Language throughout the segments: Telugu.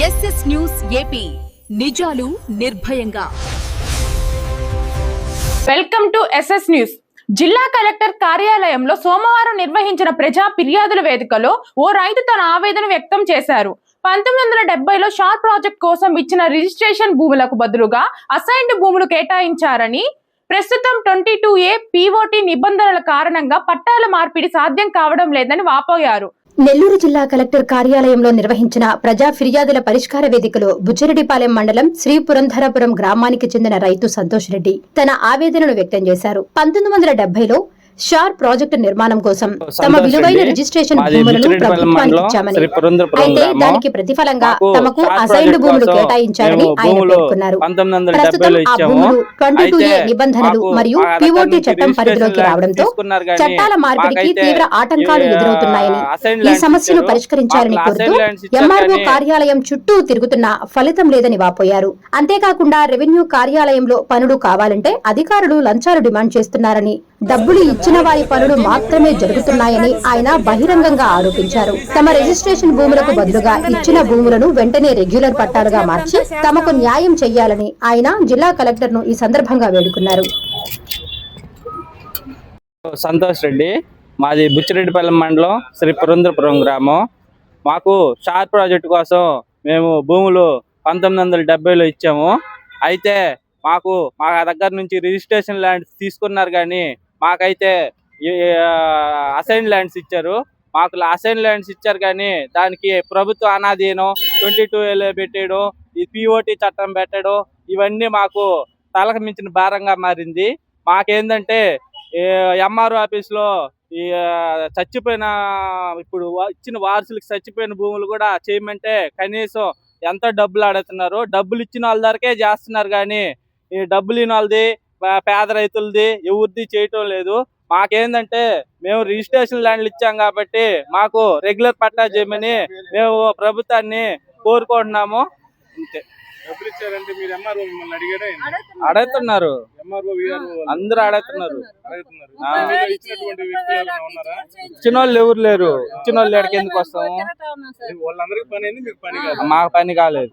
ఎస్ఎస్ న్యూస్ ఏపీ నిజాలు నిర్భయంగా. Welcome to SS news. జిల్లా కలెక్టర్ కార్యాలయంలో సోమవారం నిర్వహించిన ప్రజా ఫిర్యాదుల వేదికలో ఓ రైతు తన ఆవేదన వ్యక్తం చేశారు. 1970లో షార్ ప్రాజెక్ట్ కోసం ఇచ్చిన రిజిస్ట్రేషన్ భూములకు బదులుగా అసైన్డ్ భూములు కేటాయించారని, ప్రస్తుతం 22A POT నిబంధనల కారణంగా పట్టాల మార్పిడి సాధ్యం కావడం లేదని వాపోయారు. నెల్లూరు జిల్లా కలెక్టర్ కార్యాలయంలో నిర్వహించిన ప్రజా ఫిర్యాదుల పరిష్కార వేదికలో బుచ్చిరెడ్డిపాలెం మండలం శ్రీ పురంధరపురం గ్రామానికి చెందిన రైతు సంతోష్ రెడ్డి తన ఆవేదనను వ్యక్తం చేశారు. 1970లో షార్ ప్రాజెక్టు నిర్మాణం కోసం తమ విలువైన రిజిస్ట్రేషన్ భూములను ప్రభుత్వానికి ఇచ్చామని, అయితే దానికి ప్రతిఫలంగా తమకు అసైన్డ్ భూములు కేటాయించారని ఆయన పేర్కొన్నారు. ప్రస్తుతం ఆ భూములు 22A నిబంధనలు మరియు POT చట్టం పరిధిలోకి రావడంతో చట్టాల మార్పిడికి తీవ్ర ఆటంకాలు ఎదురవుతున్నాయని, ఈ సమస్యను పరిష్కరించాలని కోరుతూ MRO కార్యాలయం చుట్టూ తిరుగుతున్నా ఫలితం లేదని వాపోయారు. అంతేకాకుండా రెవెన్యూ కార్యాలయంలో పనులు కావాలంటే అధికారులు లంచాలు డిమాండ్ చేస్తున్నారని, డబ్బులు ఇచ్చిన వారి పనులు మాత్రమే జరుగుతున్నాయని ఆయన బహిరంగంగా ఆరోపించారు. తమ రిజిస్ట్రేషన్ భూములకు బదులుగా ఇచ్చిన భూములను వెంటనే రెగ్యులర్ పట్టాలుగా మార్చి తమకు న్యాయం చేయాలని ఆయన జిల్లా కలెక్టర్ ను ఈ సందర్భంగా వేడుకున్నారు. సంతోష్ రెడ్డి, మాది బుచ్చిరెడ్డిపాలెం మండలం శ్రీ పురంధరపురం గ్రామం. మాకు షార్ ప్రాజెక్టు కోసం మేము భూములు 1970లో ఇచ్చాము. అయితే మాకు మా దగ్గర నుంచి రిజిస్ట్రేషన్ ల్యాండ్స్ తీసుకున్నారు, కానీ మాకైతే అసైన్ ల్యాండ్స్ ఇచ్చారు. మాకు అసైన్ ల్యాండ్స్ ఇచ్చారు కానీ దానికి ప్రభుత్వ అనాధీనం 22A పెట్టాడు, ఈ POT చట్టం పెట్టాడు, ఇవన్నీ మాకు తలకు మించిన భారంగా మారింది. మాకేందంటే MRO ఆఫీస్లో ఈ చచ్చిపోయిన, ఇప్పుడు ఇచ్చిన వారసులకు చచ్చిపోయిన భూములు కూడా చేయమంటే కనీసం ఎంత డబ్బులు అడుగుతున్నారు. డబ్బులు ఇచ్చిన వాళ్ళ ధరకే చేస్తున్నారు, కానీ ఈ డబ్బులు ఇన్న వాళ్ళది, పేద రైతులది ఎవరిది చేయటం లేదు. మాకేందంటే మేము రిజిస్ట్రేషన్ ల్యాండ్లు ఇచ్చాం కాబట్టి మాకు రెగ్యులర్ పట్టా చేయమని మేము ప్రభుత్వాన్ని కోరుకుంటున్నాము. అంతే. అడుగుతున్నారు, అందరూ అడుగుతున్నారు. ఇచ్చిన వాళ్ళు ఎవరు లేరు. ఇచ్చిన వాళ్ళు ఎక్కడికి ఎందుకు వస్తాము? మాకు పని కాలేదు.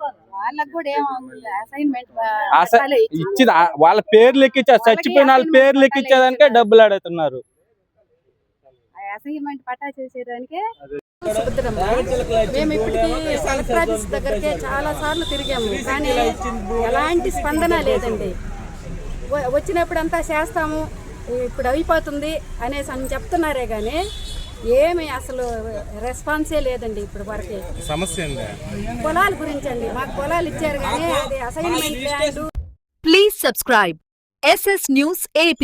ఇచ్చిన వాళ్ళ పేర్లు ఎక్కించారు, చచ్చిపోయిన వాళ్ళ పేర్లు ఎక్కించేదానికే డబ్బులు అడుగుతున్నారు. మేము ఇప్పటికీ కలెక్టర్ ఆఫీస్ దగ్గరికి చాలా సార్లు తిరిగాము, కానీ ఎలాంటి స్పందన లేదండి. వచ్చినప్పుడు అంతా చేస్తాము, ఇప్పుడు అయిపోతుంది అనేసి అని చెప్తున్నారే కానీ ఏమి అసలు రెస్పాన్సే లేదండి. ఇప్పుడు వరకే సమస్య పొలాల గురించి అండి. మాకు పొలాలు ఇచ్చారు కానీ అది assignment land. Please subscribe SS News AP.